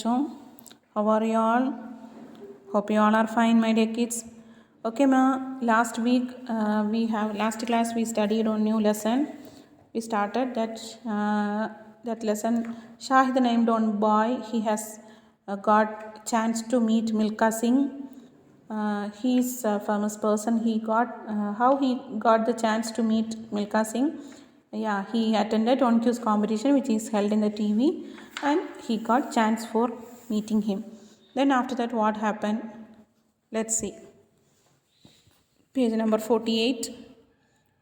bachon. How are you all? Hope you all are fine, my dear kids. Okay, ma. Last class we studied on new lesson. We started that lesson. Shahid named on boy. He has got chance to meet Milka Singh. He is a famous person. How he got the chance to meet Milka Singh. Yeah, he attended on quiz competition which is held in the TV, and he got chance for meeting him. Then after that, what happened? Let's see. Page number 48.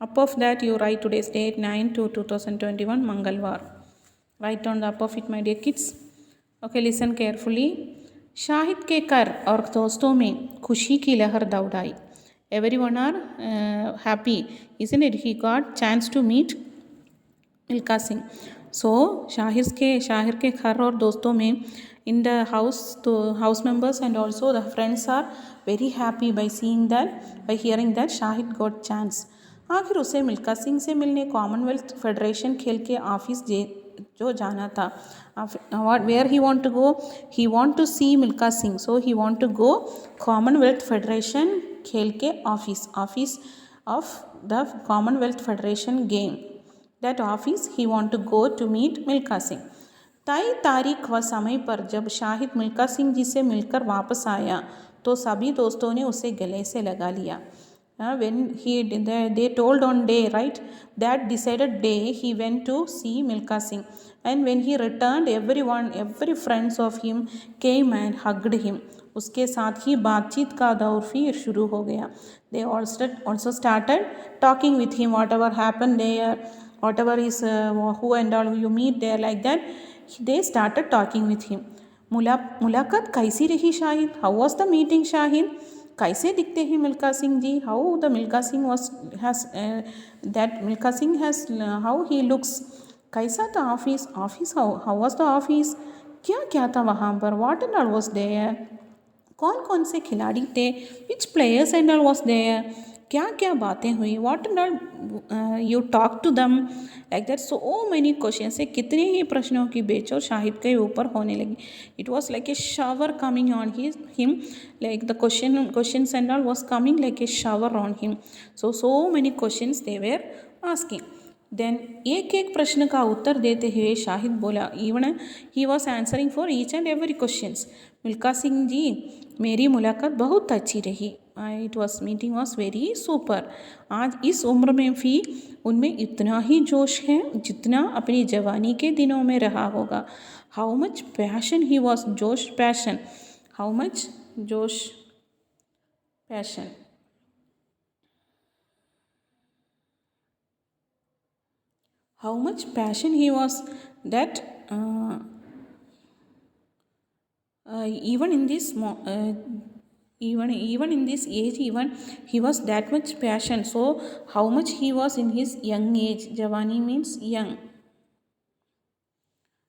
Up of that, you write today's date 9/2/2021 Mangalwar. Write on the up of it, my dear kids. Okay, listen carefully. Shahid के कर और दोस्तों में खुशी की लहर दौड़ाई. Everyone are happy, isn't it? He got chance to meet Milka Singh. So Shahir के घर और दोस्तों में in the house, the house members and also the friends are very happy by hearing that Shahid got chance. आखिर उसे मिल्खा सिंह से मिलने Commonwealth federation खेल के ऑफिस जो जाना था. Where he want to go? He want to see Milka Singh. So he want to go Commonwealth Federation खेल के office of the Commonwealth Federation game. That office he want to go to meet Milka Singh. तय तारीख व समय पर जब शाहिद मिल्खा सिंह जी से मिलकर वापस आया तो सभी दोस्तों ने उसे गले से लगा लिया. When they told on day, right, that decided day he went to see Milka Singh, and when he returned, every friends of him came and hugged him. उसके साथ ही बातचीत का दौर फिर शुरू हो गया. They also started talking with him, whatever happened there, whatever is who and all you meet there, like that they started talking with him. मुलाकात कैसी रही Shahid? How was the meeting, Shahid? कैसे दिखते हैं Milkha Singh ji? How the Milka Singh has how he looks? कैसा था office? How was the office? क्या था वहाँ पर? What and all was there? कौन से खिलाड़ी थे? Which players and all was there? क्या बातें हुई? What and all you talk to them? Like that, so many questions. से कितने ही प्रश्नों की बेचोर शाहिद के ऊपर होने लगी. It was like a shower coming on him, like the questions and all was coming like a shower on him. So many questions they were asking. Then एक प्रश्न का उत्तर देते हुए शाहिद बोला. Even he was answering for each and every questions. Milkha Singh ji, मेरी मुलाकात बहुत अच्छी रही. Meeting was very super. आज इस उम्र में भी उनमें इतना ही जोश है जितना अपनी जवानी के दिनों में रहा होगा. How much passion he was. Passion. How much passion. How much passion he was that even in this even in this age, even he was that much passion. So how much he was in his young age? Javani means young.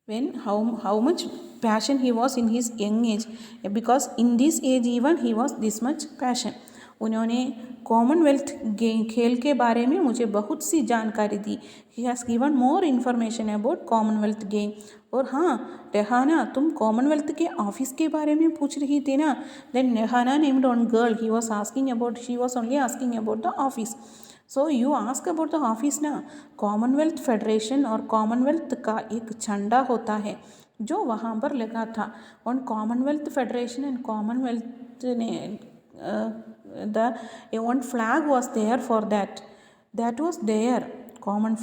When how much passion he was in his young age, because in this age even he was this much passion. उन्होंने Commonwealth खेल के बारे में मुझे बहुत सी जानकारी दी. He has given more information about Commonwealth game. और हाँ रेहाना, तुम कॉमनवेल्थ के ऑफिस के बारे में पूछ रही थी ना. Then Rehana named on girl, she was only asking about the office. So you ask about the office ना. कॉमनवेल्थ फेडरेशन और कॉमनवेल्थ का एक झंडा होता है जो वहाँ पर लगा था. On Commonwealth federation and Commonwealth ने one flag was there for that was there. One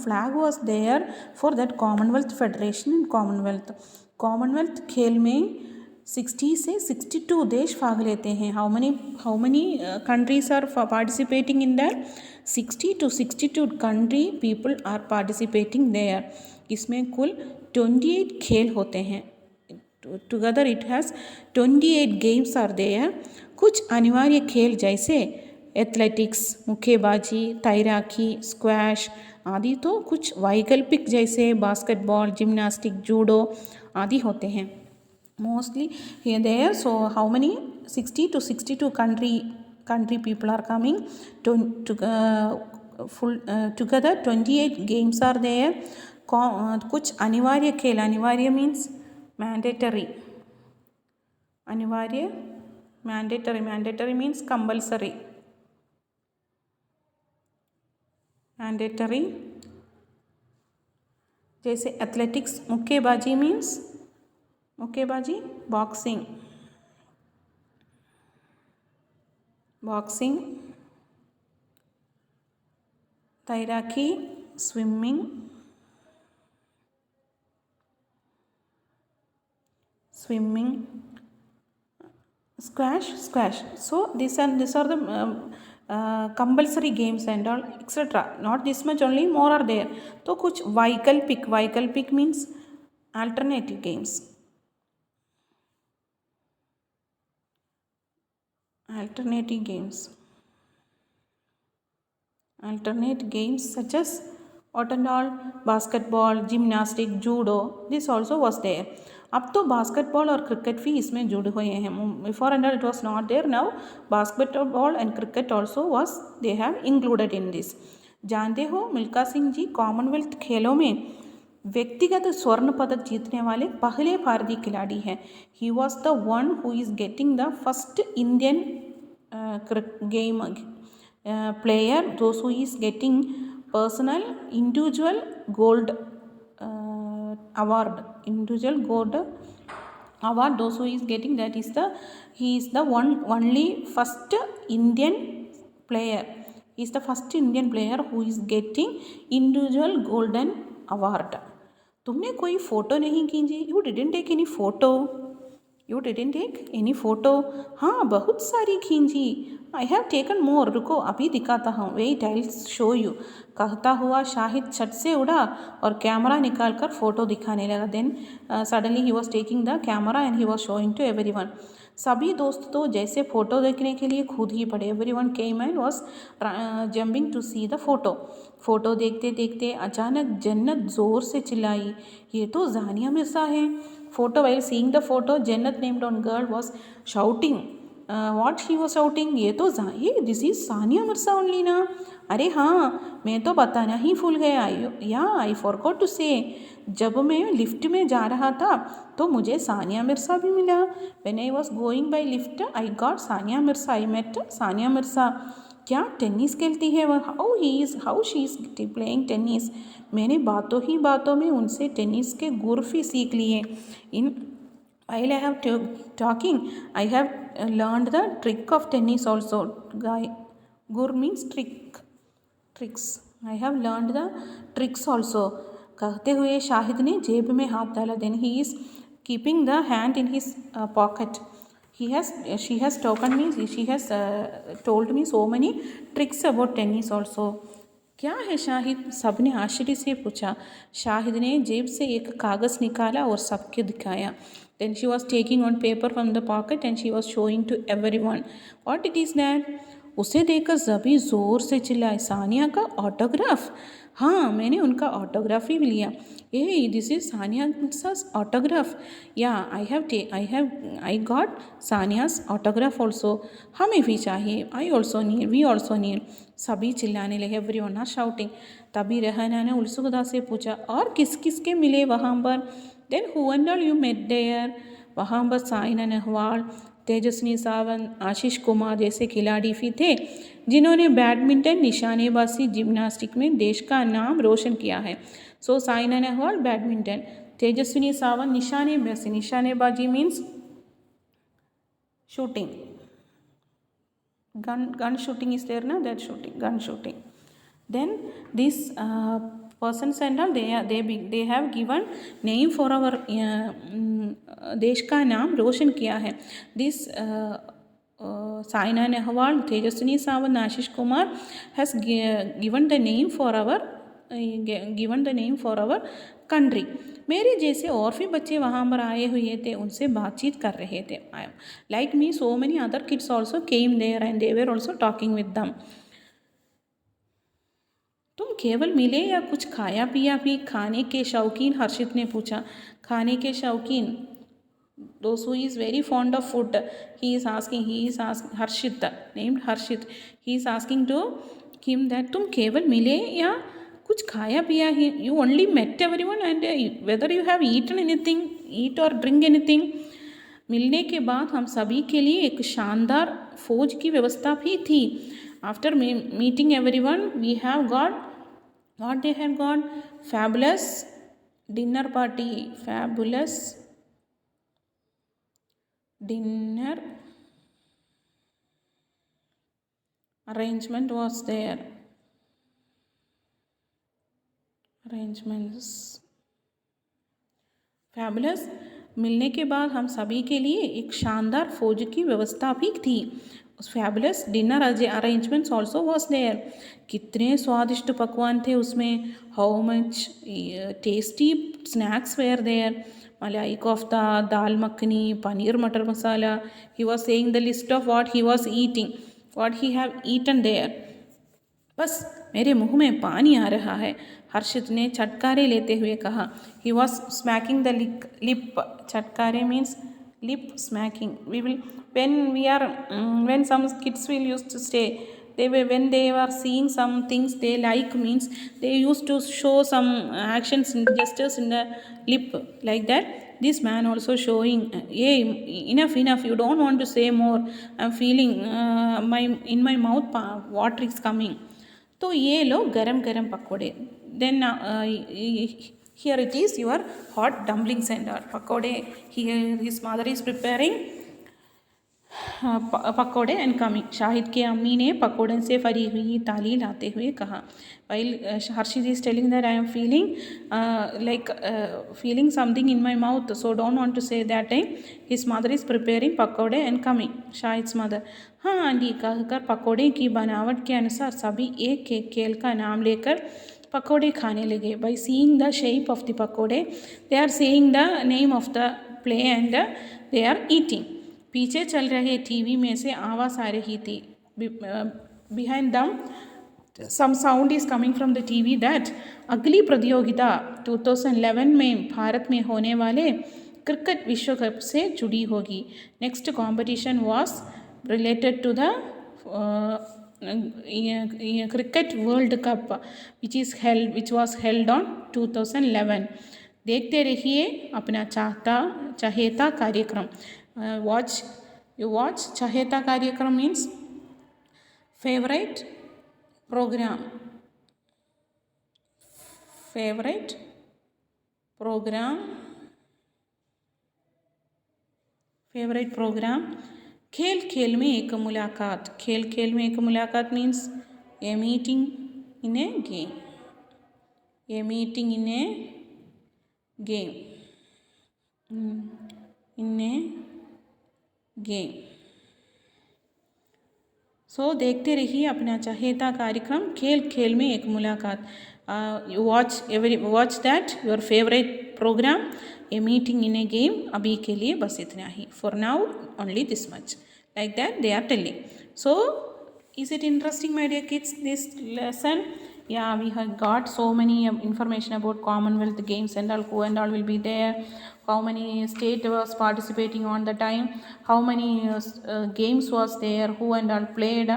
flag was there for that Commonwealth Federation and Commonwealth खेल में 60 से 62 देश भाग लेते हैं. how many countries are participating in that? 60 to 62 country people are participating there. इसमें कुल 28 खेल होते हैं. Together it has 28 games are there. कुछ अनिवार्य खेल जैसे एथलेटिक्स, मुक्केबाजी, तैराकी, स्क्वैश आदि तो कुछ वैकल्पिक जैसे बास्केटबॉल, जिम्नास्टिक, जूडो आदि होते हैं. Mostly here there. So how many? 60 to 62 country people are coming together 28 games are there. कुछ अनिवार्य खेल, अनिवार्य means mandatory. अनिवार्य, mandatory. Mandatory means compulsory. Mandatory. जैसे एथलेटिक्स, मुक्केबाजी मीन्स मुक्केबाजी बॉक्सिंग. बॉक्सिंग. तैराकी swimming. Swimming. Squash. So these are the compulsory games and all etc. Not this much only, more are there. तो कुछ वैकल्पिक means alternative games. Alternate games such as what and all, basketball, gymnastic, judo, this also was there. अब तो basketball और cricket भी इसमें जुड़े हुए हैं. Before and it was not there. Now basketball and cricket also was they have included in this. जानते हो मिल्खा सिंह जी कॉमनवेल्थ खेलों में व्यक्तिगत स्वर्ण पदक जीतने वाले पहले भारतीय खिलाड़ी हैं. He was the one who is getting the first Indian game player those who is getting personal individual gold award. Those who is getting that is he is the only first Indian player. He is the first Indian player who is getting individual golden award. तुमने कोई photo नहीं खींची. You didn't take any photo. हाँ बहुत सारी खींची. I have taken more. रुको अभी दिखाता हूँ. Wait, I'll show you. कहता हुआ शाहिद छत से उड़ा और कैमरा निकाल कर फ़ोटो दिखाने लगा. Then suddenly he was taking the camera and he was showing to everyone. सभी दोस्त तो जैसे फ़ोटो देखने के लिए खुद ही पड़े. Everyone came and was jumping to see the photo. Photo देखते देखते अचानक जन्नत ज़ोर से चिल्लाई, ये तो जानिया मिर्ज़ा है. Photo, while seeing the photo, Jannat named one girl was shouting. What she was shouting? This is Sania Mirza only ना. अरे हाँ मैं तो बताना ही भूल गया. I forgot to say. जब मैं लिफ्ट में जा रहा था तो मुझे सानिया मिर्ज़ा भी मिला. When I was going by lift, I got Sania Mirza. I met Sania Mirza. क्या टेनिस खेलती है वह. How she is playing tennis. मैंने बातों ही बातों में उनसे टेनिस के गुर भी सीख लिए. इन while I have talking, I have learned the trick of tennis also. Gur means tricks. I have learned the tricks also. कहते हुए शाहिद ने जेब में हाथ डाला. Then he is keeping the hand in his pocket. She has told me so many tricks about tennis also. क्या है शाहिद. सबने आश्चर्य से पूछा. शाहिद ने जेब से एक कागज़ निकाला और सबके दिखाया. Then she was taking on paper from the pocket and she was showing to everyone. What it is that? उसे देखकर सभी ज़ोर से चिल्लाए, सानिया का ऑटोग्राफ. हाँ मैंने उनका ऑटोग्राफ भी लिया. This is Sania Mirza's autograph. या I got Sania's autograph also. हमें भी चाहिए. We also need. सभी चिल्लाने लगे. Everyone are shouting. तभी रहना ने उत्सुकता से पूछा, और किस किस के मिले वहाँ पर. Then who and all you met there. वहाँ पर साइना नेहवाल, तेजस्विनी सावंत, आशीष कुमार जैसे खिलाड़ी भी थे जिन्होंने बैडमिंटन, निशानेबाजी, जिम्नास्टिक में देश का नाम रोशन किया है. सो साइना नेहवाल बैडमिंटन, तेजस्विनी सावंत निशानेबाजी. निशानेबाजी means shooting. Gun shooting is there na, that shooting, gun shooting. Then these persons and all they have given name for our देश का नाम रोशन किया है. This Saina Nehwal, Tejaswini Sawant, Ashish Kumar has given the name for our country. मेरे जैसे और भी बच्चे वहाँ पर आए हुए थे, उनसे बातचीत कर रहे थे. Like me, so many other kids also came there and they were also talking with them. तुम केवल मिले या कुछ खाया पिया भी. खाने के शौकीन हर्षित ने पूछा. खाने के शौकीन, those who is very fond of food, he is asking Harshit, named Harshit, he is asking to him that तुम केवल मिले या कुछ खाया पिया ही. You only met everyone and whether you have eaten anything, eat or drink anything. मिलने के बाद हम सभी के लिए एक शानदार फौज की व्यवस्था भी थी. After meeting everyone, we have got what they had got? Fabulous dinner party. Fabulous dinner arrangement was there. Arrangements. Fabulous. मिलने के बाद हम सभी के लिए एक शानदार फौज की व्यवस्था भी थी. Fabulous dinner arrangements also was there. कितने स्वादिष्ट पकवान थे उसमें. How much tasty snacks were there. Malai kofta, dal makhani, paneer matar masala. He was saying the list of what he was eating, what he have eaten there. बस मेरे मुंह में पानी आ रहा है, हर्षित ने चटकारे लेते हुए कहा. He was smacking the lip. चटकारे means lip smacking. We will when some kids will used to stay, when they were seeing some things they like, means they used to show some actions and gestures in the lip like that. This man also showing, hey, enough, you don't want to say more, I'm feeling in my mouth water is coming. तो ये लो गरम गरम पकोड़े. Then here it is your hot dumplings and pakode. Here his mother is preparing पकौड़े and coming. Shahid की अम्मी ने पकौड़े से भरी हुई थाली लाते हुए कहा. while Harshit is telling that I am feeling feeling something in my mouth, so don't want to say that time. His mother is preparing पकौड़े and coming. शाहिद's mother. हाँ आंटी कहकर पकौड़े की बनावट के अनुसार सभी एक एक खेल का नाम लेकर पकौड़े खाने लगे. by seeing the shape of the pakode, they are saying the name of the play and they are eating. पीछे चल रहे टीवी में से आवाज़ आ रही थी. behind them some sound is coming from the TV that अगली प्रतियोगिता 2011 में भारत में होने वाले क्रिकेट विश्व कप से जुड़ी होगी. Next competition was related to the cricket world cup which was held on 2011. देखते रहिए अपना चहेता कार्यक्रम. watch चहेता कार्यक्रम means favorite program. खेल खेल में एक मुलाकात. खेल खेल में एक मुलाकात means a meeting in a game. So देखते रहिए अपना चहेता कार्यक्रम खेल खेल में एक मुलाकात. You watch that your favorite program, a meeting in a game. अभी के लिए बस इतना ही. For now only this much. Like that they are telling. So is it interesting, my dear kids, this lesson? Yeah, we have got so many information about Commonwealth Games and all, who and all will be there, how many state was participating on the time, how many games was there, who and all played.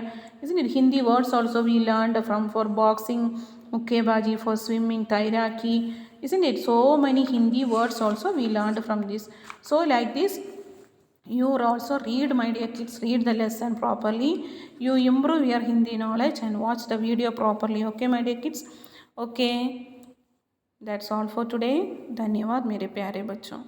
Isn't it? Hindi words also we learned for boxing, mukkebaji, for swimming, tairaki. Isn't it? So many Hindi words also we learned from this. So like this, you also read, my dear kids, read the lesson properly. You improve your Hindi knowledge and watch the video properly. Okay, my dear kids? Okay, that's all for today. धन्यवाद मेरे प्यारे बच्चों.